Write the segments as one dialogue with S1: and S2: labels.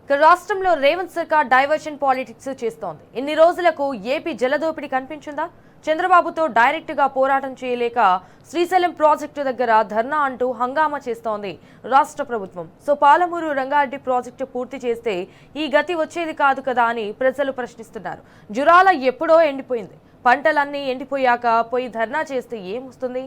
S1: రాష్ట్రంలో రేవంత్ సర్కార్ diversion politics చేస్తోంది. ఇన్ని రోజులకు ఏపీ జలదోపిడి కనిపించిందా? చంద్రబాబుతో డైరెక్ట్ గా పోరాటం చేయలేక శ్రీశైలం ప్రాజెక్టు దగ్గర ధర్నా అంటూ హంగామా చేస్తోంది రాష్ట్ర ప్రభుత్వం. సో పాలమూరు రంగారెడ్డి ప్రాజెక్టు పూర్తి చేస్తే ఈ గతి వచ్చేది కాదు కదా అని ప్రజలు ప్రశ్నిస్తున్నారు. జురాల ఎప్పుడో ఎండిపోయింది. పంటలన్నీ ఎండిపోయాక పోయి ధర్నా చేస్తే ఏమొస్తుంది?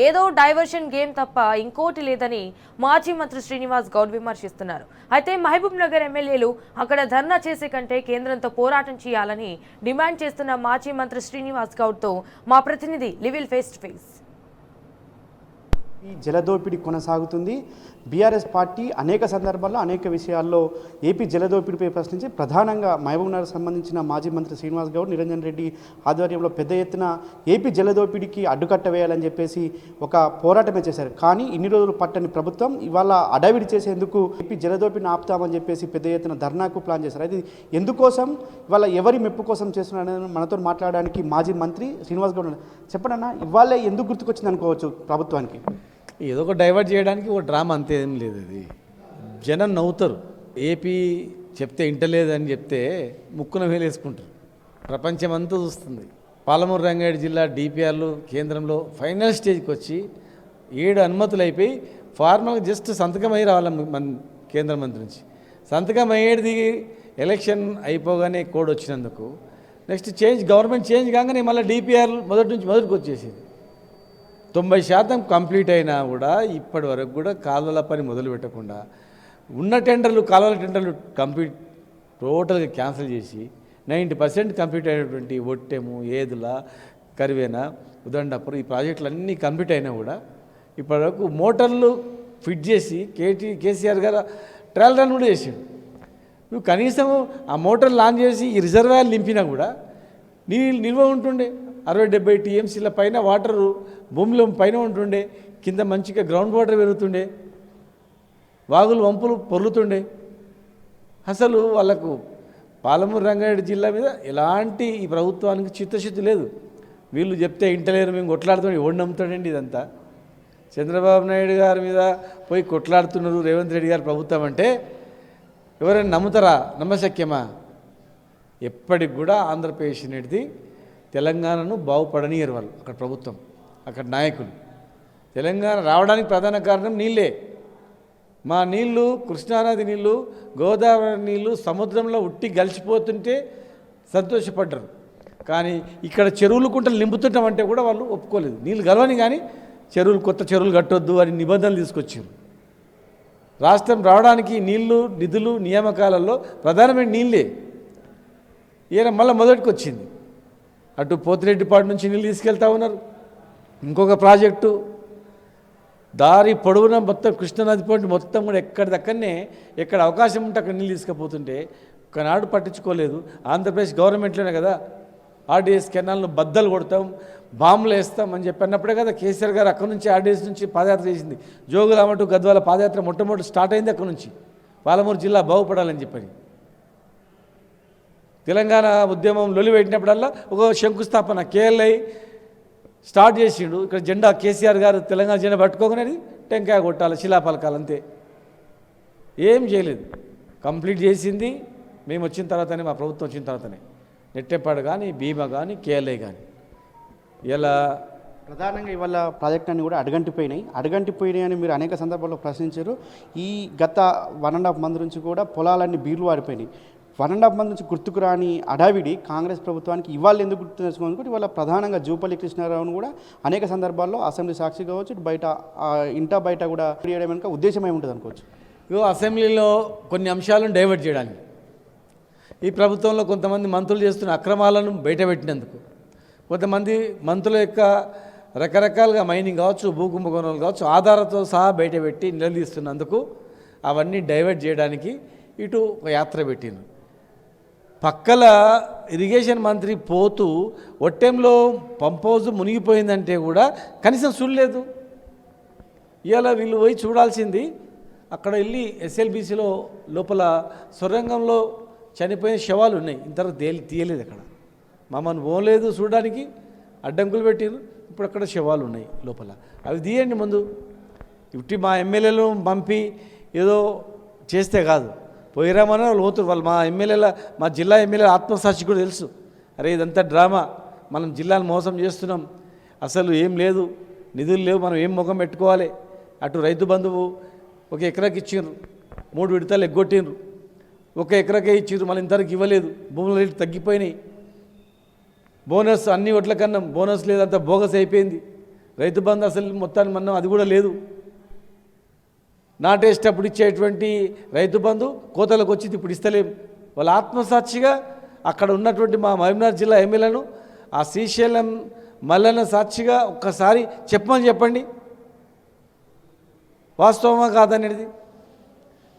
S1: ఏదో డైవర్షన్ గేమ్ తప్ప ఇంకోటి లేదని మాజీ మంత్రి శ్రీనివాస్ గౌడ్ విమర్శిస్తున్నారు. అయితే మహబూబ్ నగర్ ఎమ్మెల్యేలు అక్కడ ధర్నా చేసే కంటే కేంద్రంతో పోరాటం చేయాలని డిమాండ్ చేస్తున్న మాజీ మంత్రి శ్రీనివాస్ గౌడ్తో మా ప్రతినిధి లివిల్ ఫేస్ టు ఫేస్.
S2: ఈ జలదోపిడి కొనసాగుతుంది. బీఆర్ఎస్ పార్టీ అనేక సందర్భాల్లో అనేక విషయాల్లో ఏపీ జలదోపిడిపై ప్రశ్నించి ప్రధానంగా మహబూబ్నగర్ సంబంధించిన మాజీ మంత్రి శ్రీనివాస్ గౌడ్, నిరంజన్ రెడ్డి ఆధ్వర్యంలో పెద్ద ఎత్తున ఏపీ జలదోపిడికి అడ్డుకట్ట వేయాలని చెప్పేసి ఒక పోరాటమే చేశారు. కానీ ఇన్ని రోజులు పట్టని ప్రభుత్వం ఇవాళ అడావిడి చేసేందుకు ఏపీ జలదోపిడిని ఆపుతామని చెప్పేసి పెద్ద ఎత్తున ధర్నాకు ప్లాన్ చేశారు. అది ఎందుకోసం, ఇవాళ ఎవరి మెప్పు కోసం చేస్తున్నారని మనతో మాట్లాడడానికి మాజీ మంత్రి శ్రీనివాస్ గౌడ్. చెప్పండి, ఇవాళ ఎందుకు గుర్తుకొచ్చింది అనుకోవచ్చు ప్రభుత్వానికి?
S3: ఏదో ఒక డైవర్ట్ చేయడానికి ఒక డ్రామా అంతే, ఏం లేదు. అది జనం నవ్వుతారు. ఏపీ చెప్తే ఇంటలేదని చెప్తే ముక్కున వేలేసుకుంటారు. ప్రపంచం అంతా చూస్తుంది. పాలమూరు రంగారెడ్డి జిల్లా డిపిఆర్లు కేంద్రంలో ఫైనల్ స్టేజ్కి వచ్చి 7 అనుమతులు అయిపోయి ఫార్మల్గా జస్ట్ సంతకం అయ్యి రావాలి మన కేంద్ర మంత్రి నుంచి. సంతకం అయ్యేది ఎలక్షన్ అయిపోగానే కోడ్ వచ్చినందుకు నెక్స్ట్ గవర్నమెంట్ చేంజ్ కాగానే మళ్ళీ డిపిఆర్ మొదటికి వచ్చేసింది. 90% కంప్లీట్ అయినా కూడా ఇప్పటి వరకు కూడా కాలువల పని మొదలు పెట్టకుండా ఉన్న కాలువల టెండర్లు కంప్లీట్ టోటల్గా క్యాన్సిల్ చేసి 90% కంప్లీట్ అయినటువంటి ఒట్టెము, ఏదుల, కరివేన, ఉదండపురం ఈ ప్రాజెక్టులు అన్నీ కంప్లీట్ అయినా కూడా ఇప్పటివరకు మోటార్లు ఫిట్ చేసి కేసీఆర్ గారు ట్రయల్ రన్ కూడా చేసాడు. నువ్వు కనీసం ఆ మోటార్లు లాంచ్ చేసి ఈ రిజర్వాయర్లు నింపినా కూడా నిల్వ ఉంటుండే. 60-70 టీఎంసీల పైన వాటరు భూమిలో పైన ఉంటుండే. కింద మంచిగా గ్రౌండ్ వాటర్ పెరుగుతుండే, వాగులు వంపులు పొర్లుతుండే. అసలు వాళ్ళకు పాలమూరు రంగారెడ్డి జిల్లా మీద ఎలాంటి ఈ ప్రభుత్వానికి చిత్తశుద్ధి లేదు. వీళ్ళు చెప్తే ఇంటలేరు, మేము కొట్లాడుతాం. ఎవడు నమ్ముతాడండి ఇదంతా? చంద్రబాబు నాయుడు గారి మీద పోయి కొట్లాడుతున్నారు రేవంత్ రెడ్డి గారి ప్రభుత్వం అంటే ఎవరైనా నమ్ముతారా? నమ్మశక్యమా? ఎప్పటికి కూడా ఆంధ్రప్రదేశ్ అనేది తెలంగాణను బాగుపడనీయరు వాళ్ళు. అక్కడ ప్రభుత్వం, అక్కడ నాయకులు. తెలంగాణ రావడానికి ప్రధాన కారణం నీళ్ళే. మా నీళ్లు, కృష్ణానది నీళ్లు, గోదావరి నీళ్లు సముద్రంలో ఉట్టి గలిచిపోతుంటే సంతోషపడ్డారు. కానీ ఇక్కడ చెరువులు కుంటలు నింపుతుంటామంటే కూడా వాళ్ళు ఒప్పుకోలేదు. నీళ్ళు గలవని కానీ కొత్త చెరువులు కట్టొద్దు అని నిబంధనలు తీసుకొచ్చారు. రాష్ట్రం రావడానికి నీళ్లు, నిధులు, నియామకాలలో ప్రధానమైన నీళ్ళే. ఈయన మళ్ళీ మొదటికి వచ్చింది. అటు పోతిరెడ్డిపాడు నుంచి నీళ్ళు తీసుకెళ్తా ఉన్నారు. ఇంకొక ప్రాజెక్టు దారి పొడవున మొత్తం కృష్ణానది పాయింట్ మొత్తం కూడా ఎక్కడిదక్కడనే ఎక్కడ అవకాశం ఉంటే అక్కడ నీళ్ళు తీసుకుపోతుంటే ఒకనాడు పట్టించుకోలేదు. ఆంధ్రప్రదేశ్ గవర్నమెంట్లోనే కదా ఆర్డీఎస్ కెనాల్ను బద్దలు కొడతాం, బాంబులు వేస్తాం అని చెప్పి అన్నప్పుడే కదా కేసీఆర్ గారు అక్కడి నుంచి ఆర్డీఎస్ నుంచి పాదయాత్ర చేసింది. జోగులామటు గద్వాల పాదయాత్ర మొట్టమొదటి స్టార్ట్ అయింది అక్కడి నుంచి. పాలమూరు జిల్లా బాగుపడాలని చెప్పని తెలంగాణ ఉద్యమం లొలి పెట్టినప్పుడల్లా ఒక శంకుస్థాపన కేఎల్ఐ స్టార్ట్ చేసిండు. ఇక్కడ జెండా కేసీఆర్ గారు తెలంగాణ జెండా పట్టుకోగానే టెంకాయ కొట్టాలి, శిలాపలకాలు, అంతే. ఏం చేయలేదు. కంప్లీట్ చేసింది మేము వచ్చిన తర్వాతనే, మా ప్రభుత్వం వచ్చిన తర్వాతనే. నెట్టెపాడు కానీ, భీమా కానీ, కేఎల్ఐ కానీ. ఇలా
S2: ప్రధానంగా ఇవాళ ప్రాజెక్టులన్నీ కూడా అడగంటిపోయినాయి అని మీరు అనేక సందర్భాల్లో ప్రశ్నించారు. ఈ గత 1.5 మంత్ నుంచి కూడా పొలాలన్నీ బీర్లు వాడిపోయినాయి. 1.5 మంత్ నుంచి గుర్తుకు రాని అడావిడి కాంగ్రెస్ ప్రభుత్వానికి ఇవాళ ఎందుకు గుర్తు తెచ్చుకోవాలనుకుంటే ఇవాళ ప్రధానంగా జూపల్లి కృష్ణారావును కూడా అనేక సందర్భాల్లో అసెంబ్లీ సాక్షి కావచ్చు, బయట ఇంటా బయట కూడా చేయడం వెనుక ఉద్దేశం ఏమి ఉంటుంది అనుకోవచ్చు?
S3: అసెంబ్లీలో కొన్ని అంశాలను డైవర్ట్ చేయడానికి ఈ ప్రభుత్వంలో కొంతమంది మంత్రులు చేస్తున్న అక్రమాలను బయటపెట్టినందుకు, కొంతమంది మంత్రుల యొక్క రకరకాలుగా మైనింగ్ కావచ్చు, భూకుంభకోణాలు కావచ్చు, ఆధారాలతో సహా బయటపెట్టి నిలదీస్తున్నందుకు అవన్నీ డైవర్ట్ చేయడానికి ఇటు ఒక యాత్ర పెట్టింది. పక్కల ఇరిగేషన్ మంత్రి పోతూ ఒట్టెంలో పంప్ హౌస్ మునిగిపోయిందంటే కూడా కనీసం చూడలేదు. ఇవాళ వీళ్ళు పోయి చూడాల్సింది అక్కడ వెళ్ళి ఎస్ఎల్బీసీలో లోపల సొరంగంలో చనిపోయిన శవాలు ఉన్నాయి. ఇంతవరకు తీయలేదు. అక్కడ మమ్మల్ని పోలేదు చూడడానికి, అడ్డంకులు పెట్టారు. ఇప్పుడు అక్కడ శవాలు ఉన్నాయి లోపల. అవి తీయండి ముందు. ఇట్టి మా ఎమ్మెల్యేలు పంపి ఏదో చేస్తే కాదు. పోయిరామని వాళ్ళు పోతున్నారు. వాళ్ళు మా జిల్లా ఎమ్మెల్యేల ఆత్మసాక్షి కూడా తెలుసు, అరే ఇదంతా డ్రామా, మనం జిల్లాను మోసం చేస్తున్నాం, అసలు ఏం లేదు, నిధులు లేవు, మనం ఏం ముఖం పెట్టుకోవాలి. అటు రైతు బంధువు 1 ఎకరాకి ఇచ్చిండ్రు, 3 విడతలు ఎగ్గొట్టిండ్రు, 1 ఎకరాకే ఇచ్చిండ్రు, మళ్ళీ ఇంతవరకు ఇవ్వలేదు, భూముల రేట్లు తగ్గిపోయినాయి, బోనస్ అన్ని ఓట్ల కన్నా బోనస్ లేదంతా బోగస్ అయిపోయింది, రైతు బంధు అసలు మొత్తాన్ని మనం అది కూడా లేదు, నాటేసేటప్పుడు ఇచ్చేటువంటి రైతు బంధు కోతలకు వచ్చింది, ఇప్పుడు ఇస్తలేం. వాళ్ళ ఆత్మసాక్షిగా అక్కడ ఉన్నటువంటి మా మహబూబ్నగర్ జిల్లా ఎమ్మెల్యేలను ఆ శ్రీశైలం మల్లన్న సాక్షిగా ఒక్కసారి చెప్పండి, వాస్తవమా కాదనేది.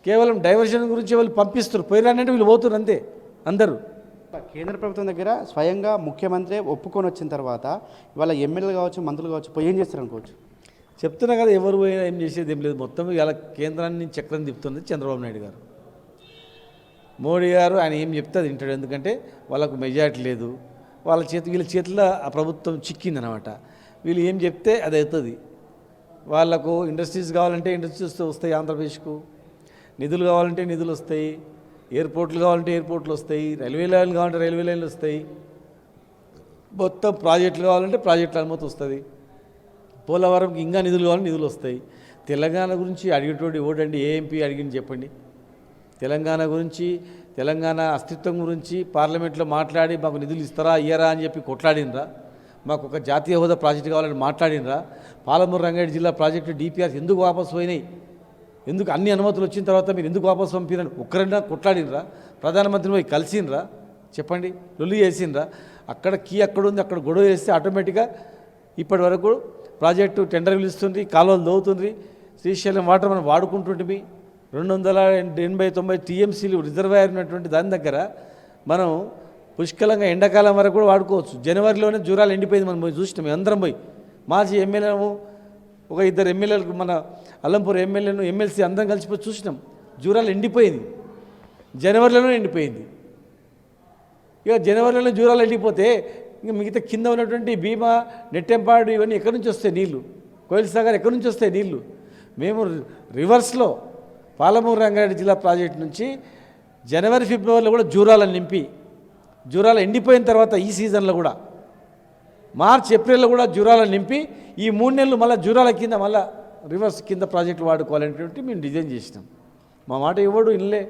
S3: కేవలం డైవర్షన్ గురించి వాళ్ళు పంపిస్తారు, పోయిరానంటే వీళ్ళు పోతున్నారు అంతే అందరూ.
S2: కేంద్ర ప్రభుత్వం దగ్గర స్వయంగా ముఖ్యమంత్రి ఒప్పుకొని వచ్చిన తర్వాత ఇవాళ ఎమ్మెల్యేలు కావచ్చు, మంత్రులు కావచ్చు, పోయి ఏం చేస్తారు అనుకోవచ్చు.
S3: చెప్తున్నా కదా, ఎవరు పోయినా ఏం చేసేది ఏం లేదు, మొత్తం ఇలా కేంద్రాన్ని చక్రం తిప్పుతుంది చంద్రబాబు నాయుడు గారు. మోడీ గారు ఆయన ఏం చెప్తే అది వింటాడు, ఎందుకంటే వాళ్ళకు మెజారిటీ లేదు, వీళ్ళ చేతిలో ఆ ప్రభుత్వం చిక్కిందనమాట. వీళ్ళు ఏం చెప్తే అది అవుతుంది. వాళ్ళకు ఇండస్ట్రీస్ కావాలంటే ఇండస్ట్రీస్ వస్తాయి, ఆంధ్రప్రదేశ్కు నిధులు కావాలంటే నిధులు వస్తాయి, ఎయిర్పోర్ట్లు కావాలంటే ఎయిర్పోర్ట్లు వస్తాయి, రైల్వే లైన్లు కావాలంటే రైల్వే లైన్లు వస్తాయి, మొత్తం ప్రాజెక్టులు కావాలంటే ప్రాజెక్టుల అనుమతి వస్తుంది, పోలవరంకి ఇంకా నిధులు కావాలంటే నిధులు వస్తాయి. తెలంగాణ గురించి అడిగేటోడు ఓటండి, ఏ ఎంపీ అడిగింది చెప్పండి. తెలంగాణ గురించి, తెలంగాణ అస్తిత్వం గురించి పార్లమెంట్లో మాట్లాడి మాకు నిధులు ఇస్తారా ఇయ్యరా అని చెప్పి కొట్లాడినరా, మాకు ఒక జాతీయ హోదా ప్రాజెక్టు కావాలని మాట్లాడినరా, పాలమూరు రంగారెడ్డి జిల్లా ప్రాజెక్టు డిపిఆర్స్ ఎందుకు వాపసు పోయినాయి, ఎందుకు అన్ని అనుమతులు వచ్చిన తర్వాత మీరు ఎందుకు వాపసు పంపిరని ఒక్కరైనా కొట్లాడినరా, ప్రధానమంత్రిని పోయి కలిసినరా చెప్పండి, లొల్లి చేసినరా. అక్కడ అక్కడ ఉంది, అక్కడ గొడవ చేస్తే ఆటోమేటిక్గా ఇప్పటి వరకు ప్రాజెక్టు టెండర్ పిలుస్తుంది, కాలువలు దోవుతుంది, శ్రీశైలం వాటర్ మనం వాడుకుంటుంటే 280-90 టీఎంసీలు రిజర్వాయర్ ఉన్నటువంటి దాని దగ్గర మనం పుష్కలంగా ఎండాకాలం వరకు కూడా వాడుకోవచ్చు. జనవరిలోనే జూరాలు ఎండిపోయింది, మనం పోయి చూసినాం, అందరం పోయి. మాజీ ఎమ్మెల్యేను ఒక 2 ఎమ్మెల్యేలకు, మన అల్లంపూర్ ఎమ్మెల్యేను, ఎమ్మెల్సీ అందరం కలిసిపోయి చూసినాం, జూరాలు ఎండిపోయింది, జనవరిలోనే ఎండిపోయింది. ఇక జనవరిలోనే జూరాలు ఎండిపోతే ఇంకా మిగతా కింద ఉన్నటువంటి భీమా, నెట్టెంపాడు ఇవన్నీ ఎక్కడి నుంచి వస్తాయి నీళ్లు, కోయిల్ సాగర్ ఎక్కడి నుంచి వస్తాయి నీళ్లు. మేము రివర్స్లో పాలమూరు రంగారెడ్డి జిల్లా ప్రాజెక్టు నుంచి జనవరి ఫిబ్రవరిలో కూడా జూరాలను నింపి, జూరాలు ఎండిపోయిన తర్వాత ఈ సీజన్లో కూడా మార్చ్ ఏప్రిల్లో కూడా జూరాలను నింపి ఈ 3 నెలలు మళ్ళీ జూరాల కింద మళ్ళీ రివర్స్ కింద ప్రాజెక్టులు వాడుకోవాలనేటువంటి మేము డిజైన్ చేసినాం. మా మాట ఎవడు ఇల్లే.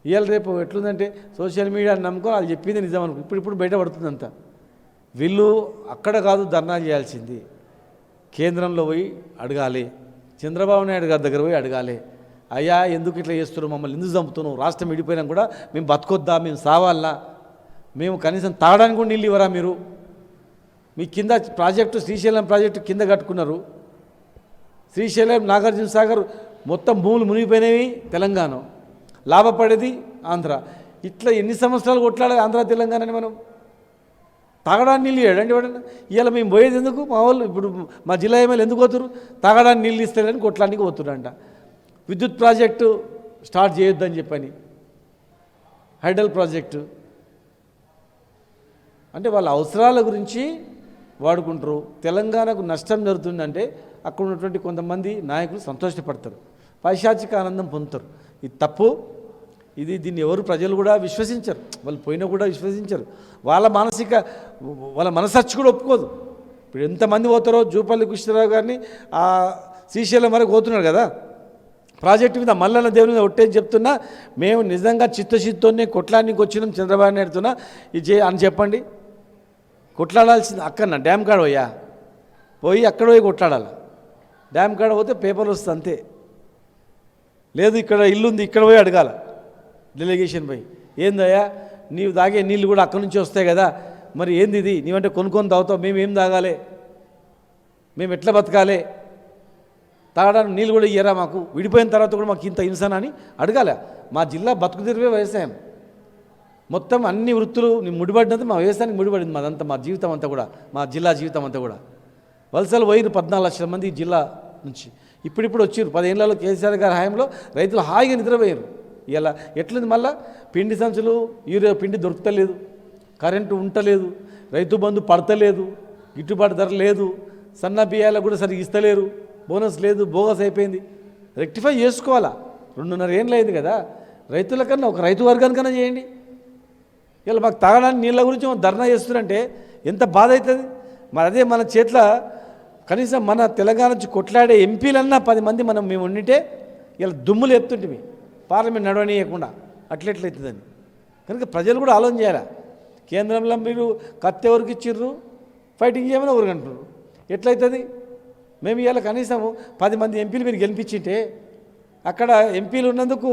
S3: ఇవాళ రేపు ఎట్లుందంటే సోషల్ మీడియాని నమ్ముకొని వాళ్ళు చెప్పింది నిజం అనుకో, ఇప్పుడు బయటపడుతుంది అంతా. వీళ్ళు అక్కడ కాదు ధర్నాలు చేయాల్సింది, కేంద్రంలో పోయి అడగాలి, చంద్రబాబు నాయుడు గారి దగ్గర పోయి అడగాలి, అయ్యా ఎందుకు ఇట్లా చేస్తున్నావు, మమ్మల్ని ఎందుకు చంపుతున్నావు, రాష్ట్రం విడిపోయినా కూడా మేము బతకొద్దా, మేము సావాలా, మేము కనీసం తాగడానికి కూడా నీళ్ళు ఇవ్వరా, మీరు మీ కింద ప్రాజెక్టు శ్రీశైలం ప్రాజెక్టు కింద కట్టుకున్నారు, శ్రీశైలం నాగార్జున సాగర్ మొత్తం భూములు మునిగిపోయినవి తెలంగాణ, లాభపడేది ఆంధ్ర. ఇట్లా ఎన్ని సంవత్సరాలు కొట్లాడాలి ఆంధ్ర తెలంగాణని మనం. తాగడానికి నీళ్ళు ఇవ్వడండి ఎవడన్నా. ఇవాళ మేము పోయేది ఎందుకు, మా వాళ్ళు ఇప్పుడు మా జిల్లా ఎమ్మెల్యే ఎందుకు పోతున్నారు, తాగడానికి నీళ్ళు ఇస్తారని కొట్లాడానికి పోతున్నారంట. విద్యుత్ ప్రాజెక్టు స్టార్ట్ చేయొద్దని చెప్పని, హైడల్ ప్రాజెక్టు అంటే వాళ్ళ అవసరాల గురించి వాడుకుంటారు. తెలంగాణకు నష్టం జరుగుతుందంటే అక్కడ ఉన్నటువంటి కొంతమంది నాయకులు సంతోషపడతారు, పైశాచిక ఆనందం పొందుతారు. ఇది తప్పు. దీన్ని ఎవరు ప్రజలు కూడా విశ్వసించరు, వాళ్ళు పోయినా కూడా విశ్వసించరు. వాళ్ళ మనసచ్చి కూడా ఒప్పుకోదు. ఇప్పుడు ఎంతమంది పోతారో, జూపల్లి కృష్ణరావు గారిని ఆ శ్రీశైలం వరకు పోతున్నారు కదా, ప్రాజెక్టు మీద మల్లన్న దేవుని మీద ఒట్టేసి చెప్తున్నా, మేము నిజంగా చిత్తశుద్ధితోనే కొట్లానికి వచ్చినాం చంద్రబాబు నాయుడుతున్నా ఇది అని చెప్పండి. కొట్లాడాల్సింది అక్కడ డ్యామ్ కాడ పోయి అక్కడ పోయి కొట్లాడాలి. డ్యామ్ కాడ పోతే పేపర్లు వస్తుంది అంతే. లేదు ఇక్కడ ఇల్లుంది ఇక్కడ పోయి అడగాల, డెలిగేషన్ పోయి, ఏందయ్యా నీవు తాగే నీళ్ళు కూడా అక్కడి నుంచి వస్తాయి కదా, మరి ఏంది ఇది, నీవంటే కొనుక్కొని తాగుతావు, మేము ఏం తాగాలి, మేము ఎట్లా బతకాలి, తాగడానికి నీళ్ళు కూడా ఇయ్యరా మాకు, విడిపోయిన తర్వాత కూడా మాకు ఇంత హింసన అని అడగాల. మా జిల్లా బతుకు తెరివే వ్యవసాయం, మొత్తం అన్ని వృత్తులు ముడిపడినంత మా వ్యవసాయానికి ముడిపడింది. మాదంతా మా జీవితం అంతా కూడా, మా జిల్లా జీవితం అంతా కూడా. వలసలు పోయిన 14 లక్షల మంది జిల్లా నుంచి ఇప్పుడు వచ్చారు. 10 ఏళ్లలో కేసీఆర్ గారి హయాంలో రైతులు హాయిగా నిద్రపోయారు. ఇలా ఎట్లుంది, మళ్ళీ పిండి సంచులు, యూరియా పిండి దొరుకుతలేదు, కరెంటు ఉండలేదు, రైతు బంధు పడతలేదు, గిట్టుబాటు ధర లేదు, సన్న బియ్యాలకు కూడా సరిగ్గా ఇస్తలేరు, బోనస్ లేదు, బోగస్ అయిపోయింది. రెక్టిఫై చేసుకోవాలా. 2.5 ఏళ్ళు అయింది కదా, రైతులకన్నా ఒక రైతు వర్గానికన్నా చేయండి. ఇలా మాకు తాగడానికి నీళ్ళ గురించి ధర్నా చేస్తున్నారంటే ఎంత బాధ అవుతుంది. మరి అదే మన చేతిలో కనీసం మన తెలంగాణ నుంచి కొట్లాడే ఎంపీలన్నా 10 మంది మేము ఉండింటే ఇలా దుమ్ములు ఎత్తుంటే పార్లమెంట్ నడవనీయకుండా అట్లెట్లయితుందని. కనుక ప్రజలు కూడా ఆలోచన చేయాలి. కేంద్రంలో మీరు కత్తి ఎవరికి ఇచ్చిర్రు, ఫైటింగ్ చేయమని ఎవరికి అంటున్నారు, ఎట్లయితుంది? మేము ఇవాళ కనీసం 10 మంది ఎంపీలు మీరు గెలిపించింటే అక్కడ ఎంపీలు ఉన్నందుకు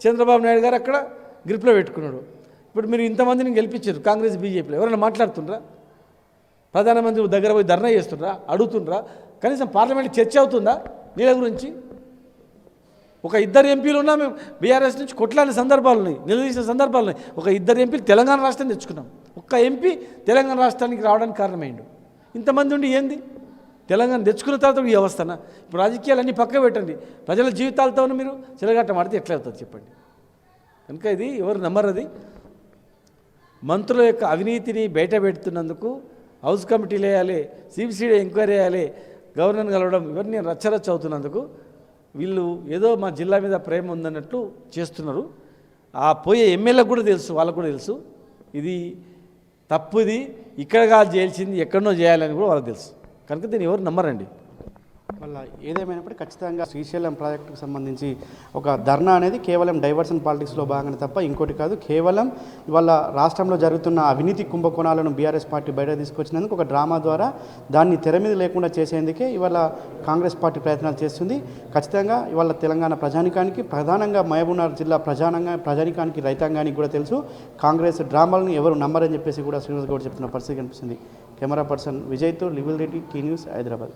S3: చంద్రబాబు నాయుడు గారు అక్కడ గ్రిప్లో పెట్టుకున్నాడు. ఇప్పుడు మీరు ఇంతమందిని గెలిపించారు కాంగ్రెస్ బీజేపీలో, ఎవరైనా మాట్లాడుతుండ్రా? ప్రధానమంత్రి దగ్గర పోయి ధర్నా చేస్తుండ్రా, అడుగుతుండ్రా? కనీసం పార్లమెంట్ చర్చ అవుతుందా నీళ్ళ గురించి? ఒక 2 ఎంపీలు ఉన్నా మేము బీఆర్ఎస్ నుంచి కొట్లాడిన సందర్భాలు ఉన్నాయి, నిలదీసిన సందర్భాలు ఉన్నాయి. ఒక 2 ఎంపీలు తెలంగాణ రాష్ట్రాన్ని తెచ్చుకున్నాం. ఒక్క ఎంపీ తెలంగాణ రాష్ట్రానికి రావడానికి కారణమైండు. ఇంతమంది ఉండి ఏంది తెలంగాణ తెచ్చుకున్న తర్వాత ఈ అవస్థన? ఇప్పుడు రాజకీయాలన్నీ పక్క పెట్టండి, ప్రజల జీవితాలతో మీరు చిలగాట మాడితే ఎట్లా అవుతుంది చెప్పండి. కనుక ఇది ఎవరు నమ్మరది. మంత్రుల యొక్క అవినీతిని బయట పెడుతున్నందుకు హౌస్ కమిటీలు వేయాలి, సిబిసిడి ఎంక్వైరీ వేయాలి, గవర్నర్ని కలవడం, ఇవన్నీ రచ్చరచ్చ అవుతున్నందుకు వీళ్ళు ఏదో మా జిల్లా మీద ప్రేమ ఉందన్నట్లు చేస్తున్నారు. ఆ పోయే ఎమ్మెల్యేలకు కూడా తెలుసు, వాళ్ళకు కూడా తెలుసు ఇది తప్పుది, ఇక్కడ కాదు చేయాల్సింది ఎక్కడనో చేయాలని కూడా వాళ్ళకి తెలుసు. కనుక దీన్ని ఎవరు నమ్మరండి.
S2: వల్ల ఏదేమైనప్పటికీ ఖచ్చితంగా శ్రీశైలం ప్రాజెక్టుకు సంబంధించి ఒక ధర్నా అనేది కేవలం డైవర్షన్ పాలిటిక్స్లో భాగంగానే తప్ప ఇంకోటి కాదు. కేవలం ఇవాళ రాష్ట్రంలో జరుగుతున్న అవినీతి కుంభకోణాలను బీఆర్ఎస్ పార్టీ బయట తీసుకొచ్చినందుకు ఒక డ్రామా ద్వారా దాన్ని తెర మీద లేకుండా చేసేందుకే ఇవాళ కాంగ్రెస్ పార్టీ ప్రయత్నాలు చేస్తుంది. ఖచ్చితంగా ఇవాళ తెలంగాణ ప్రజానికానికి, ప్రధానంగా మహబూబ్నగర్ జిల్లా ప్రజానికానికి, రైతాంగానికి కూడా తెలుసు కాంగ్రెస్ డ్రామాలను ఎవరు నమ్మరని చెప్పేసి కూడా శ్రీనివాస్ గౌడ్ చెప్తున్న పరిస్థితి కనిపిస్తుంది. కెమెరా పర్సన్ విజయ్తో లివిల్ రెడ్డి, టీ న్యూస్, హైదరాబాద్.